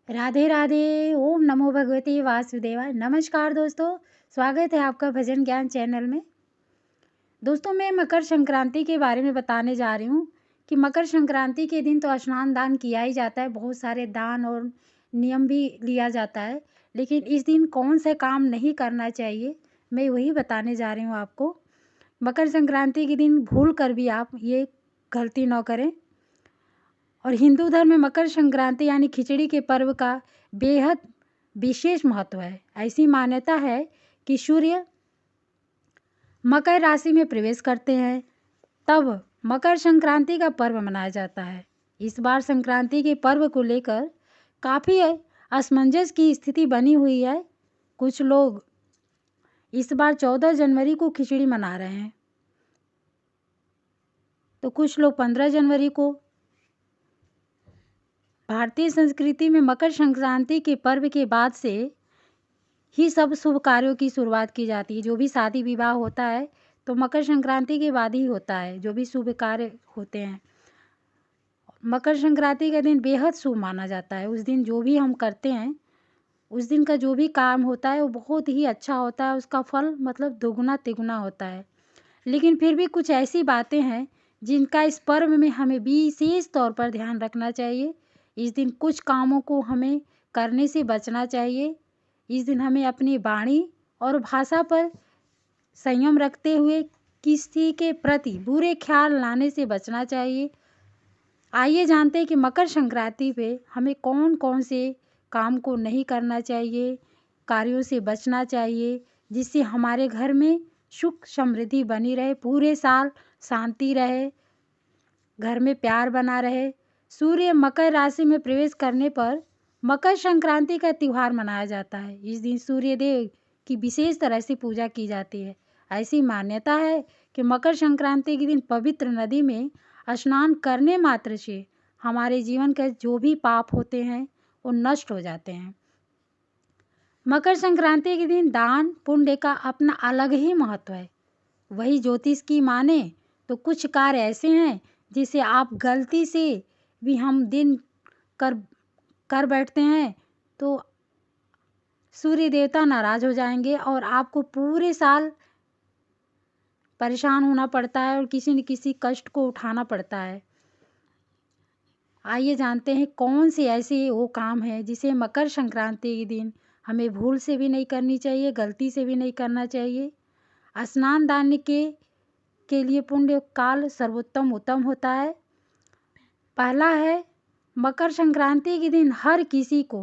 राधे राधे। ओम नमो भगवते वासुदेवाय। नमस्कार दोस्तों, स्वागत है आपका भजन ज्ञान चैनल में। दोस्तों, मैं मकर संक्रांति के बारे में बताने जा रही हूँ कि मकर संक्रांति के दिन तो स्नान दान किया ही जाता है, बहुत सारे दान और नियम भी लिया जाता है। लेकिन इस दिन कौन सा काम नहीं करना चाहिए, मैं वही बताने जा रही हूँ आपको। मकर संक्रांति के दिन भूल कर भी आप ये गलती न करें। और हिंदू धर्म में मकर संक्रांति यानी खिचड़ी के पर्व का बेहद विशेष महत्व है। ऐसी मान्यता है कि सूर्य मकर राशि में प्रवेश करते हैं, तब मकर संक्रांति का पर्व मनाया जाता है। इस बार संक्रांति के पर्व को लेकर काफ़ी असमंजस की स्थिति बनी हुई है। कुछ लोग इस बार 14 जनवरी को खिचड़ी मना रहे हैं, तो कुछ लोग 15 जनवरी को। भारतीय संस्कृति में मकर संक्रांति के पर्व के बाद से ही सब शुभ कार्यों की शुरुआत की जाती है। जो भी शादी विवाह होता है तो मकर संक्रांति के बाद ही होता है, जो भी शुभ कार्य होते हैं। मकर संक्रांति का दिन बेहद शुभ माना जाता है। उस दिन जो भी हम करते हैं, उस दिन का जो भी काम होता है वो बहुत ही अच्छा होता है, उसका फल मतलब दुगुना तिगुना होता है। लेकिन फिर भी कुछ ऐसी बातें हैं जिनका इस पर्व में हमें विशेष तौर पर ध्यान रखना चाहिए। इस दिन कुछ कामों को हमें करने से बचना चाहिए। इस दिन हमें अपनी वाणी और भाषा पर संयम रखते हुए किसी के प्रति बुरे ख्याल लाने से बचना चाहिए। आइए जानते हैं कि मकर संक्रांति पे हमें कौन कौन से काम को नहीं करना चाहिए, कार्यों से बचना चाहिए, जिससे हमारे घर में सुख समृद्धि बनी रहे, पूरे साल शांति रहे, घर में प्यार बना रहे। सूर्य मकर राशि में प्रवेश करने पर मकर संक्रांति का त्यौहार मनाया जाता है। इस दिन सूर्य देव की विशेष तरह से पूजा की जाती है। ऐसी मान्यता है कि मकर संक्रांति के दिन पवित्र नदी में स्नान करने मात्र से हमारे जीवन के जो भी पाप होते हैं वो नष्ट हो जाते हैं। मकर संक्रांति के दिन दान पुण्य का अपना अलग ही महत्व है। वही ज्योतिष की माने तो कुछ कार्य ऐसे हैं जिसे आप गलती से भी हम दिन कर बैठते हैं तो सूर्य देवता नाराज हो जाएंगे और आपको पूरे साल परेशान होना पड़ता है और किसी न किसी कष्ट को उठाना पड़ता है। आइए जानते हैं कौन से ऐसे वो काम है जिसे मकर संक्रांति के दिन हमें भूल से भी नहीं करनी चाहिए, गलती से भी नहीं करना चाहिए। स्नान दान के लिए पुण्य काल सर्वोत्तम उत्तम होता है। पहला है, मकर संक्रांति के दिन हर किसी को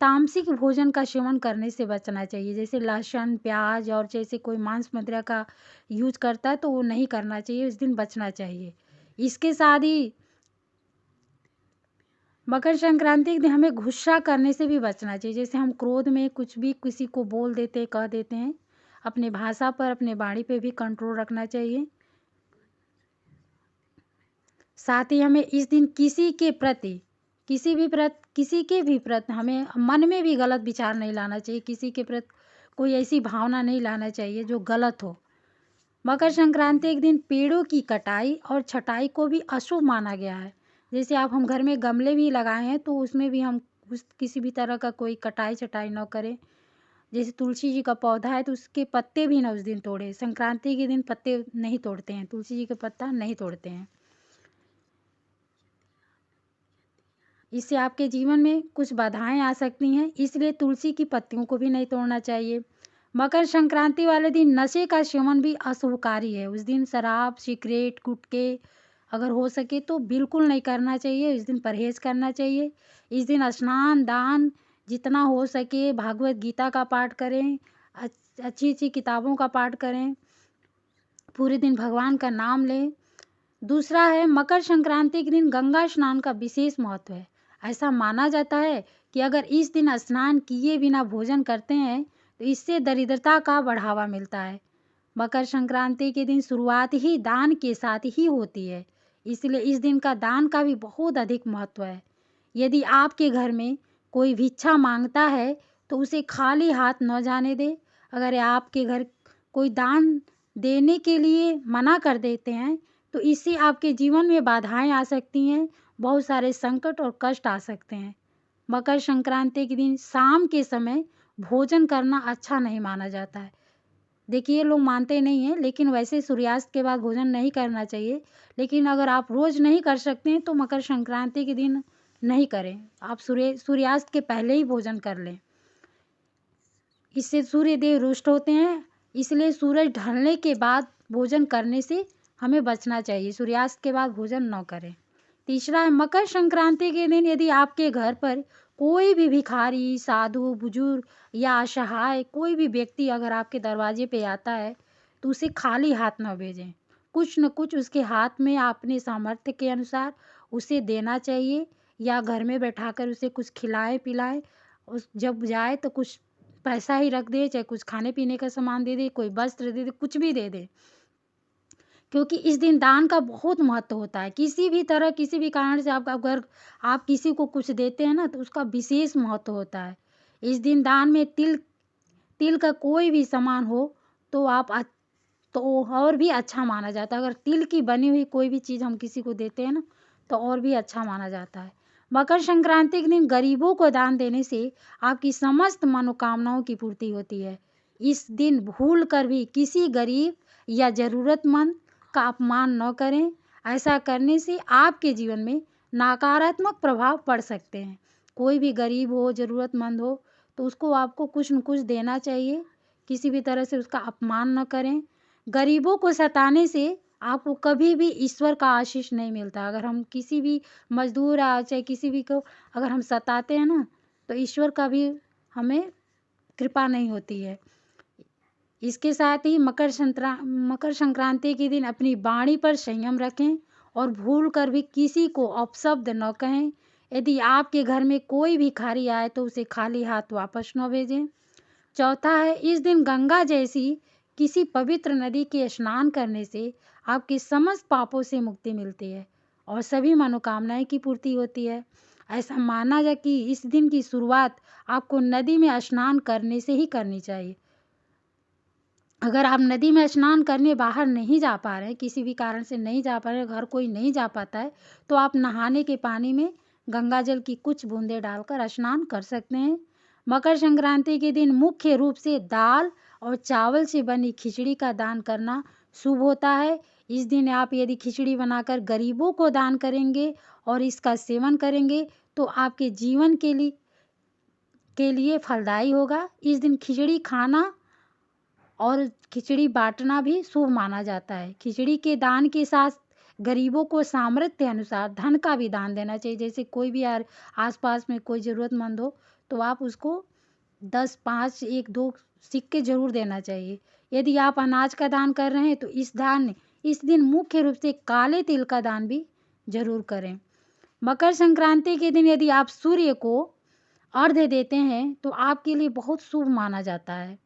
तामसिक भोजन का सेवन करने से बचना चाहिए। जैसे लहसुन प्याज और जैसे कोई मांस मदिरा का यूज करता है तो वो नहीं करना चाहिए, इस दिन बचना चाहिए। इसके साथ ही मकर संक्रांति के दिन हमें गुस्सा करने से भी बचना चाहिए। जैसे हम क्रोध में कुछ भी किसी को बोल देते कह देते हैं, अपने भाषा पर अपने वाणी पे भी कंट्रोल रखना चाहिए। साथ ही हमें इस दिन किसी के भी प्रति हमें मन में भी गलत विचार नहीं लाना चाहिए। किसी के प्रति कोई ऐसी भावना नहीं लाना चाहिए जो गलत हो। मकर संक्रांति के दिन पेड़ों की कटाई और छटाई को भी अशुभ माना गया है। जैसे हम घर में गमले भी लगाए हैं तो उसमें भी हम किसी भी तरह का कोई कटाई छटाई न करें। जैसे तुलसी जी का पौधा है तो उसके पत्ते भी ना उस दिन तोड़े। संक्रांति के दिन पत्ते नहीं तोड़ते हैं, तुलसी जी का पत्ता नहीं तोड़ते हैं। इससे आपके जीवन में कुछ बाधाएं आ सकती हैं, इसलिए तुलसी की पत्तियों को भी नहीं तोड़ना चाहिए। मकर संक्रांति वाले दिन नशे का सेवन भी अशुभकारी है। उस दिन शराब सिगरेट गुटखे अगर हो सके तो बिल्कुल नहीं करना चाहिए। इस दिन परहेज करना चाहिए। इस दिन स्नान दान जितना हो सके भागवत गीता का पाठ करें, अच्छी अच्छी किताबों का पाठ करें, पूरे दिन भगवान का नाम लें। दूसरा है, मकर संक्रांति के दिन गंगा स्नान का विशेष महत्व है। ऐसा माना जाता है कि अगर इस दिन स्नान किए बिना भोजन करते हैं तो इससे दरिद्रता का बढ़ावा मिलता है। मकर संक्रांति के दिन शुरुआत ही दान के साथ ही होती है, इसलिए इस दिन का दान का भी बहुत अधिक महत्व है। यदि आपके घर में कोई भिक्षा मांगता है तो उसे खाली हाथ न जाने दे। अगर आपके घर कोई दान देने के लिए मना कर देते हैं तो इससे आपके जीवन में बाधाएं आ सकती हैं, बहुत सारे संकट और कष्ट आ सकते हैं। मकर संक्रांति के दिन शाम के समय भोजन करना अच्छा नहीं माना जाता है। देखिए लोग मानते नहीं हैं, लेकिन वैसे सूर्यास्त के बाद भोजन नहीं करना चाहिए। लेकिन अगर आप रोज़ नहीं कर सकते हैं तो मकर संक्रांति के दिन नहीं करें। आप सूर्यास्त के पहले ही भोजन कर लें। इससे सूर्य देव रुष्ट होते हैं, इसलिए सूरज ढलने के बाद भोजन करने से हमें बचना चाहिए। सूर्यास्त के बाद भोजन न करें। तीसरा है मकर संक्रांति के दिन यदि आपके घर पर कोई भी भिखारी, साधु, बुजुर्ग या असहाय कोई भी व्यक्ति अगर आपके दरवाजे पे आता है तो उसे खाली हाथ न भेजें। कुछ न कुछ उसके हाथ में अपने सामर्थ्य के अनुसार उसे देना चाहिए, या घर में बैठाकर उसे कुछ खिलाएँ पिलाएँ। उस जब जाए तो कुछ पैसा ही रख दे, चाहे कुछ खाने पीने का सामान दे दे, कोई वस्त्र दे दे, कुछ भी दे दे। क्योंकि इस दिन दान का बहुत महत्व होता है। किसी भी तरह किसी भी कारण से आप अगर आप किसी को कुछ देते हैं ना तो उसका विशेष महत्व होता है। इस दिन दान में तिल तिल का कोई भी सामान हो तो तो और भी अच्छा माना जाता है। अगर तिल की बनी हुई कोई भी चीज़ हम किसी को देते हैं ना तो और भी अच्छा माना जाता है। मकर संक्रांति के दिन गरीबों को दान देने से आपकी समस्त मनोकामनाओं की पूर्ति होती है। इस दिन भूल कर भी किसी गरीब या ज़रूरतमंद का अपमान न करें। ऐसा करने से आपके जीवन में नकारात्मक प्रभाव पड़ सकते हैं। कोई भी गरीब हो, ज़रूरतमंद हो तो उसको आपको कुछ न कुछ देना चाहिए। किसी भी तरह से उसका अपमान न करें। गरीबों को सताने से आपको कभी भी ईश्वर का आशीष नहीं मिलता। अगर हम किसी भी मज़दूर चाहे किसी भी को अगर हम सताते हैं ना तो ईश्वर का भी हमें कृपा नहीं होती है। इसके साथ ही मकर संक्रांति के दिन अपनी वाणी पर संयम रखें और भूल कर भी किसी को अपशब्द न कहें। यदि आपके घर में कोई भिखारी आए तो उसे खाली हाथ वापस न भेजें। चौथा है इस दिन गंगा जैसी किसी पवित्र नदी के स्नान करने से आपके समस्त पापों से मुक्ति मिलती है और सभी मनोकामनाएं की पूर्ति होती है। ऐसा माना जाए कि इस दिन की शुरुआत आपको नदी में स्नान करने से ही करनी चाहिए। अगर आप नदी में स्नान करने बाहर नहीं जा पा रहे हैं, किसी भी कारण से नहीं जा पा रहे हैं, घर कोई नहीं जा पाता है तो आप नहाने के पानी में गंगा जल की कुछ बूंदें डालकर स्नान कर सकते हैं। मकर संक्रांति के दिन मुख्य रूप से दाल और चावल से बनी खिचड़ी का दान करना शुभ होता है। इस दिन आप यदि खिचड़ी बनाकर गरीबों को दान करेंगे और इसका सेवन करेंगे तो आपके जीवन के लिए फलदायी होगा। इस दिन खिचड़ी खाना और खिचड़ी बाँटना भी शुभ माना जाता है। खिचड़ी के दान के साथ गरीबों को सामर्थ्य अनुसार धन का भी दान देना चाहिए। जैसे कोई भी आस-पास में कोई ज़रूरतमंद हो तो आप उसको 10, 5, 1, 2 सिक्के ज़रूर देना चाहिए। यदि आप अनाज का दान कर रहे हैं तो इस दिन मुख्य रूप से काले तिल का दान भी ज़रूर करें। मकर संक्रांति के दिन यदि आप सूर्य को अर्घ्य देते हैं तो आपके लिए बहुत शुभ माना जाता है।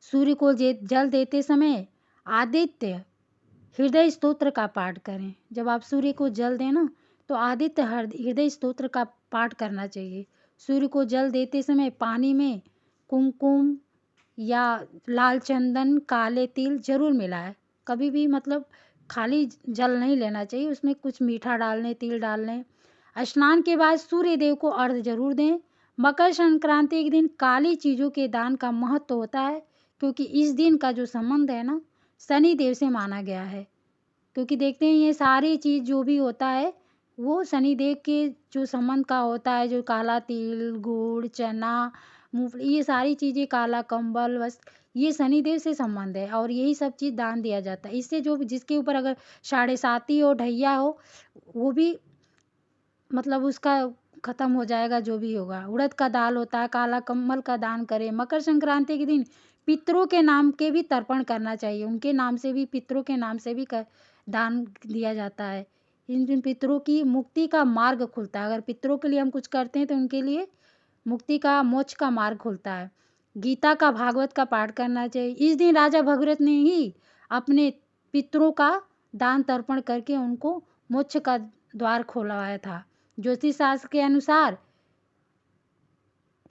सूर्य को जल देते समय आदित्य हृदय स्तोत्र का पाठ करें। जब आप सूर्य को जल दें ना तो आदित्य हृदय स्तोत्र का पाठ करना चाहिए। सूर्य को जल देते समय पानी में कुमकुम या लाल चंदन, काले तिल जरूर मिलाएं। कभी भी मतलब खाली जल नहीं लेना चाहिए, उसमें कुछ मीठा डाल लें, तिल डाल लें। स्नान के बाद सूर्य देव को अर्घ्य जरूर दें। मकर संक्रांति के दिन काली चीज़ों के दान का महत्व होता है क्योंकि इस दिन का जो संबंध है ना शनि देव से माना गया है। क्योंकि देखते हैं ये सारी चीज़ जो भी होता है वो शनि देव के जो संबंध का होता है। जो काला तिल, गुड़, चना, मूंगफली, ये सारी चीज़ें, काला कंबल, वस्त्र, ये शनि देव से संबंध है और यही सब चीज़ दान दिया जाता है। इससे जो जिसके ऊपर अगर साढ़े साती हो, ढैया हो, वो भी मतलब उसका खत्म हो जाएगा जो भी होगा। उड़द का दाल होता है, काला कम्बल का दान करें। मकर संक्रांति के दिन पितरों के नाम के भी तर्पण करना चाहिए। उनके नाम से भी, पितरों के नाम से भी दान दिया जाता है। इन दिन पितरों की मुक्ति का मार्ग खुलता है। अगर पितरों के लिए हम कुछ करते हैं तो उनके लिए मुक्ति का, मोक्ष का मार्ग खुलता है। गीता का, भागवत का पाठ करना चाहिए। इस दिन राजा भगीरथ ने ही अपने पितरों का दान तर्पण करके उनको मोक्ष का द्वार खोलवाया था। ज्योतिष शास्त्र के अनुसार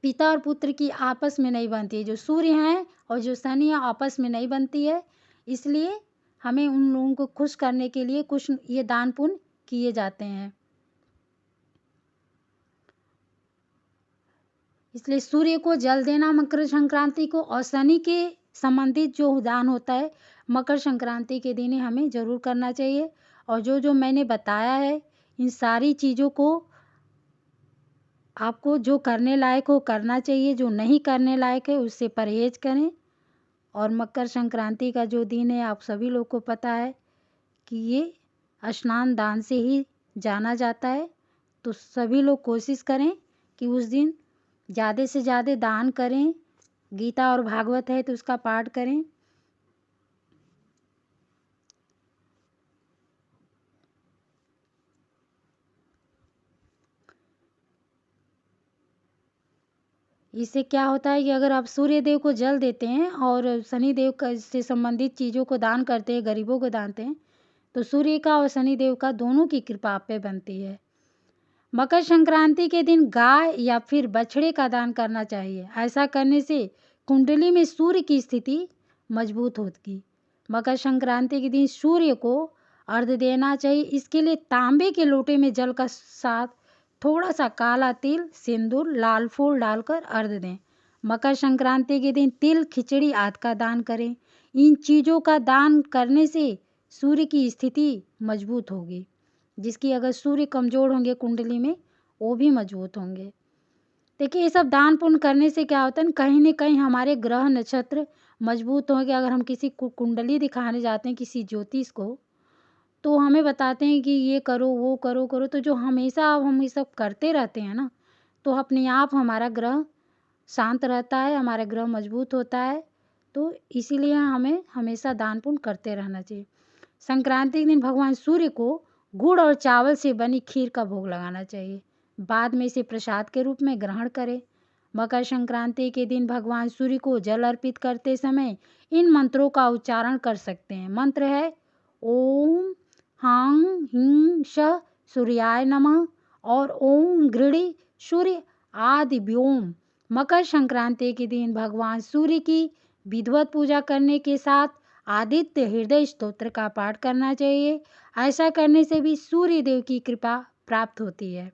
पिता और पुत्र की आपस में नहीं बनती है। जो सूर्य हैं और जो शनि है आपस में नहीं बनती है। इसलिए हमें उन लोगों को खुश करने के लिए कुछ ये दान पुण्य किए जाते हैं। इसलिए सूर्य को जल देना मकर संक्रांति को, और शनि के संबंधित जो दान होता है मकर संक्रांति के दिन ही हमें ज़रूर करना चाहिए। और जो जो मैंने बताया है इन सारी चीज़ों को आपको जो करने लायक हो करना चाहिए, जो नहीं करने लायक है उससे परहेज करें। और मकर संक्रांति का जो दिन है आप सभी लोग को पता है कि ये स्नान दान से ही जाना जाता है। तो सभी लोग कोशिश करें कि उस दिन ज़्यादा से ज़्यादा दान करें। गीता और भागवत है तो उसका पाठ करें। इससे क्या होता है कि अगर आप सूर्य देव को जल देते हैं और शनि देव का से संबंधित चीज़ों को दान करते हैं, गरीबों को दान देते हैं, तो सूर्य का और शनि देव का दोनों की कृपा आप पे बनती है। मकर संक्रांति के दिन गाय या फिर बछड़े का दान करना चाहिए। ऐसा करने से कुंडली में सूर्य की स्थिति मजबूत होगी। मकर संक्रांति के दिन सूर्य को अर्घ्य देना चाहिए। इसके लिए तांबे के लोटे में जल का साथ थोड़ा सा काला तिल, सिंदूर, लाल फूल डालकर अर्घ्य दें। मकर संक्रांति के दिन तिल, खिचड़ी आदि का दान करें। इन चीज़ों का दान करने से सूर्य की स्थिति मजबूत होगी। जिसकी अगर सूर्य कमज़ोर होंगे कुंडली में वो भी मजबूत होंगे। देखिए ये सब दान पुण्य करने से क्या होता है, कहीं न कहीं हमारे ग्रह नक्षत्र मजबूत होंगे। अगर हम किसी को कुंडली दिखाने जाते हैं किसी ज्योतिष को, तो हमें बताते हैं कि ये करो, वो करो, करो, तो जो हमेशा हम ये सब करते रहते हैं ना, तो अपने आप हमारा ग्रह शांत रहता है, हमारा ग्रह मजबूत होता है। तो इसीलिए हमें हमेशा दान पुण्य करते रहना चाहिए। संक्रांति के दिन भगवान सूर्य को गुड़ और चावल से बनी खीर का भोग लगाना चाहिए। बाद में इसे प्रसाद के रूप में ग्रहण करें। मकर संक्रांति के दिन भगवान सूर्य को जल अर्पित करते समय इन मंत्रों का उच्चारण कर सकते हैं। मंत्र है ओम हां ह्रीं श सूर्याय नमः और ओम गृणी सूर्य आदि व्योम। मकर संक्रांति के दिन भगवान सूर्य की विधिवत पूजा करने के साथ आदित्य हृदय स्तोत्र का पाठ करना चाहिए। ऐसा करने से भी सूर्य देव की कृपा प्राप्त होती है।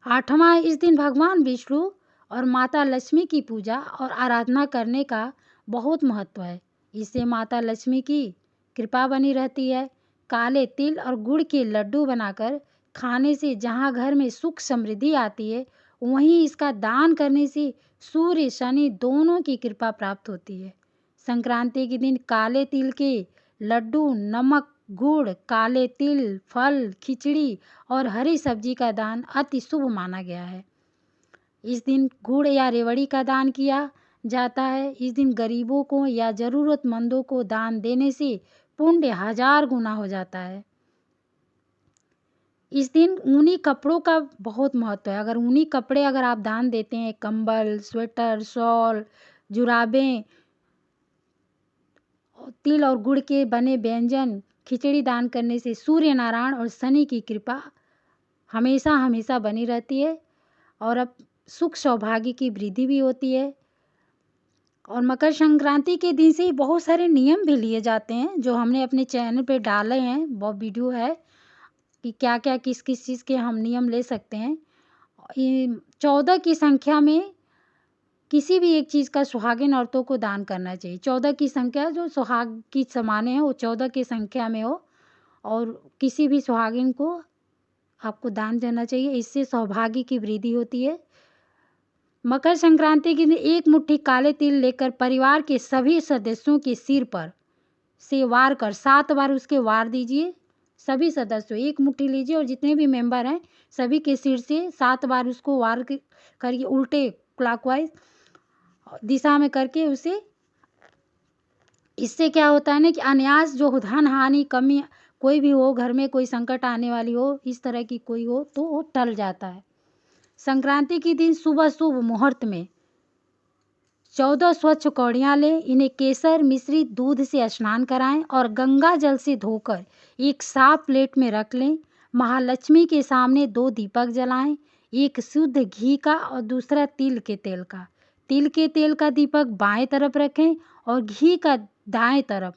8वां इस दिन भगवान विष्णु और माता लक्ष्मी की पूजा और आराधना करने का बहुत महत्व है। इससे माता लक्ष्मी की कृपा बनी रहती है। काले तिल और गुड़ के लड्डू बनाकर खाने से जहाँ घर में सुख समृद्धि आती है, वहीं इसका दान करने से सूर्य शनि दोनों की कृपा प्राप्त होती है। संक्रांति के दिन काले तिल के लड्डू, नमक, गुड़, काले तिल, फल, खिचड़ी और हरी सब्जी का दान अति शुभ माना गया है। इस दिन गुड़ या रेवड़ी का दान किया जाता है। इस दिन गरीबों को या ज़रूरतमंदों को दान देने से पुण्य 1000 गुना हो जाता है। इस दिन ऊनी कपड़ों का बहुत महत्व है। अगर ऊनी कपड़े अगर आप दान देते हैं, कंबल, स्वेटर, शॉल, जुराबें, तिल और गुड़ के बने व्यंजन, खिचड़ी दान करने से सूर्य नारायण और शनि की कृपा हमेशा हमेशा बनी रहती है और अब सुख सौभाग्य की वृद्धि भी होती है। और मकर संक्रांति के दिन से ही बहुत सारे नियम भी लिए जाते हैं जो हमने अपने चैनल पे डाले हैं। वो वीडियो है कि क्या क्या किस किस चीज़ के हम नियम ले सकते हैं। 14 की संख्या में किसी भी एक चीज़ का सुहागिन औरतों को दान करना चाहिए। 14 की संख्या जो सुहाग की समाने हो वो 14 की संख्या में हो और किसी भी सुहागिन को आपको दान देना चाहिए। इससे सौभाग्य की वृद्धि होती है। मकर संक्रांति के दिन एक मुट्ठी काले तिल लेकर परिवार के सभी सदस्यों के सिर पर से वार कर 7 बार उसके वार दीजिए। सभी सदस्यों एक मुट्ठी लीजिए और जितने भी मेंबर हैं सभी के सिर से 7 बार उसको वार करिए, उल्टे क्लॉकवाइज दिशा में करके उसे। इससे क्या होता है ना कि अनायास जो धन हानि कमी कोई भी हो, घर में कोई संकट आने वाली हो, इस तरह की कोई हो तो वो टल जाता है। संक्रांति के दिन सुबह शुभ मुहूर्त में 14 स्वच्छ कौड़ियाँ लें। इन्हें केसर मिश्रित दूध से स्नान कराएं और गंगा जल से धोकर एक साफ प्लेट में रख लें। महालक्ष्मी के सामने 2 दीपक जलाएं, एक शुद्ध घी का और दूसरा तिल के तेल का। तिल के तेल का दीपक बाएं तरफ रखें और घी का दाएं तरफ।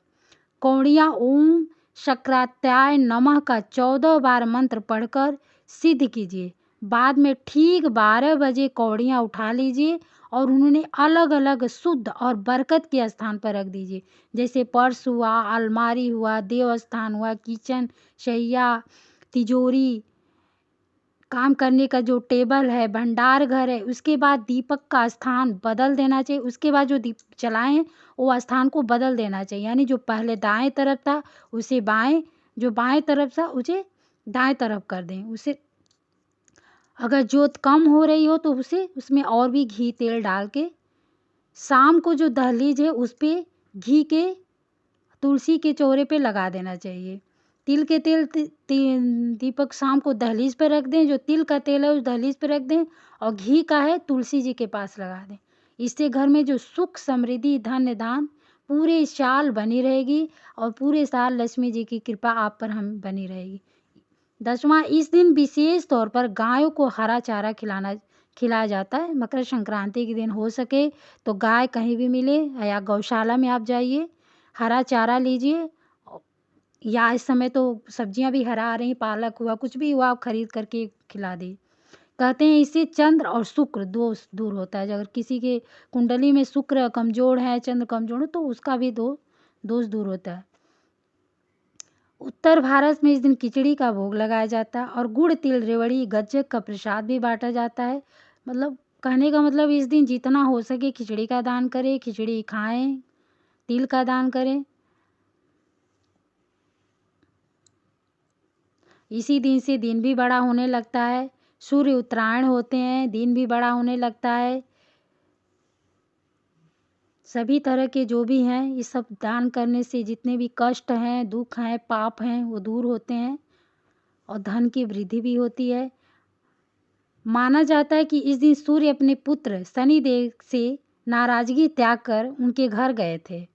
कौड़ियाँ ओम शक्रात्याय नमः का 14 बार मंत्र पढ़कर सिद्ध कीजिए। बाद में ठीक 12 बजे कौड़ियाँ उठा लीजिए और उन्होंने अलग अलग शुद्ध और बरकत के स्थान पर रख दीजिए। जैसे पर्स हुआ, अलमारी हुआ, देव स्थान हुआ, किचन, शैया, तिजोरी, काम करने का जो टेबल है, भंडार घर है। उसके बाद दीपक का स्थान बदल देना चाहिए। उसके बाद जो दीप जलाए हैं वो स्थान को बदल देना चाहिए, यानी जो पहले दाएं तरफ था उसे बाएं, जो बाएं तरफ था उसे दाएं तरफ कर दें। उसे अगर जोत कम हो रही हो तो उसे उसमें और भी घी तेल डाल के शाम को जो दहलीज है उस पे घी के तुलसी के चौरे पे लगा देना चाहिए। तिल के तेल दीपक शाम को दहलीज पे रख दें, जो तिल का तेल है उस दहलीज पे रख दें और घी का है तुलसी जी के पास लगा दें। इससे घर में जो सुख समृद्धि धन धान पूरे साल बनी रहेगी और पूरे साल लक्ष्मी जी की कृपा आप पर हम बनी रहेगी। 10वां, इस दिन विशेष तौर पर गायों को हरा चारा खिलाया जाता है। मकर संक्रांति के दिन हो सके तो गाय कहीं भी मिले या गौशाला में आप जाइए, हरा चारा लीजिए, या इस समय तो सब्जियां भी हरा आ रही, पालक हुआ, कुछ भी हुआ, आप खरीद करके खिला दी। कहते हैं इससे चंद्र और शुक्र दोष दूर होता है। अगर किसी के कुंडली में शुक्र कमजोर है, चंद्र कमजोर है, तो उसका भी दोष दूर होता है। उत्तर भारत में इस दिन खिचड़ी का भोग लगाया जाता है और गुड़ तिल रेवड़ी गज्जक का प्रसाद भी बांटा जाता है। मतलब कहने का मतलब इस दिन जितना हो सके खिचड़ी का दान करें, खिचड़ी खाएं, तिल का दान करें। इसी दिन से दिन भी बड़ा होने लगता है। सूर्य उत्तरायण होते हैं, दिन भी बड़ा होने लगता है। सभी तरह के जो भी हैं ये सब दान करने से जितने भी कष्ट हैं, दुख हैं, पाप हैं वो दूर होते हैं और धन की वृद्धि भी होती है। माना जाता है कि इस दिन सूर्य अपने पुत्र शनिदेव से नाराजगी त्याग कर उनके घर गए थे।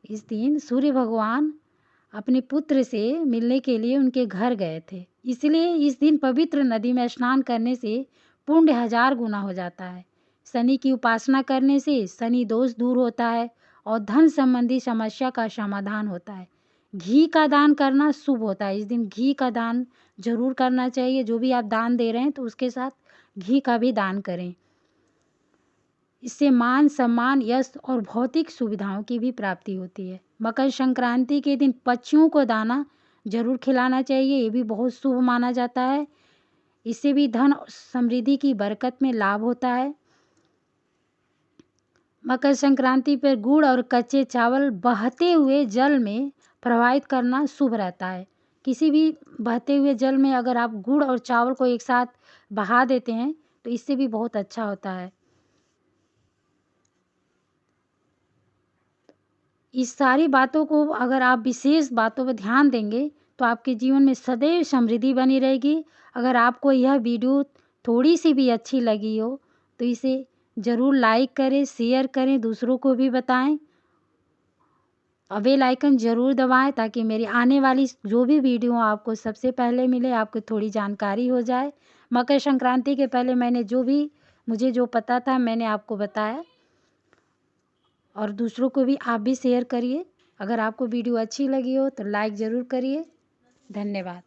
इस दिन सूर्य भगवान अपने पुत्र से मिलने के लिए उनके घर गए थे, इसलिए इस दिन पवित्र नदी में स्नान करने से पुण्य 1000 गुना हो जाता है। शनि की उपासना करने से शनि दोष दूर होता है और धन संबंधी समस्या का समाधान होता है। घी का दान करना शुभ होता है। इस दिन घी का दान जरूर करना चाहिए। जो भी आप दान दे रहे हैं तो उसके साथ घी का भी दान करें। इससे मान सम्मान, यश और भौतिक सुविधाओं की भी प्राप्ति होती है। मकर संक्रांति के दिन पक्षियों को दाना जरूर खिलाना चाहिए, ये भी बहुत शुभ माना जाता है। इससे भी धन और समृद्धि की बरकत में लाभ होता है। मकर संक्रांति पर गुड़ और कच्चे चावल बहते हुए जल में प्रवाहित करना शुभ रहता है। किसी भी बहते हुए जल में अगर आप गुड़ और चावल को एक साथ बहा देते हैं तो इससे भी बहुत अच्छा होता है। इस सारी बातों को अगर आप विशेष बातों पर ध्यान देंगे तो आपके जीवन में सदैव समृद्धि बनी रहेगी। अगर आपको यह वीडियो थोड़ी सी भी अच्छी लगी हो तो इसे ज़रूर लाइक करें, शेयर करें, दूसरों को भी बताएं और बेल आइकन ज़रूर दबाएं ताकि मेरी आने वाली जो भी वीडियो आपको सबसे पहले मिले, आपको थोड़ी जानकारी हो जाए। मकर संक्रांति के पहले मुझे जो पता था मैंने आपको बताया और दूसरों को भी आप भी शेयर करिए। अगर आपको वीडियो अच्छी लगी हो तो लाइक ज़रूर करिए। धन्यवाद।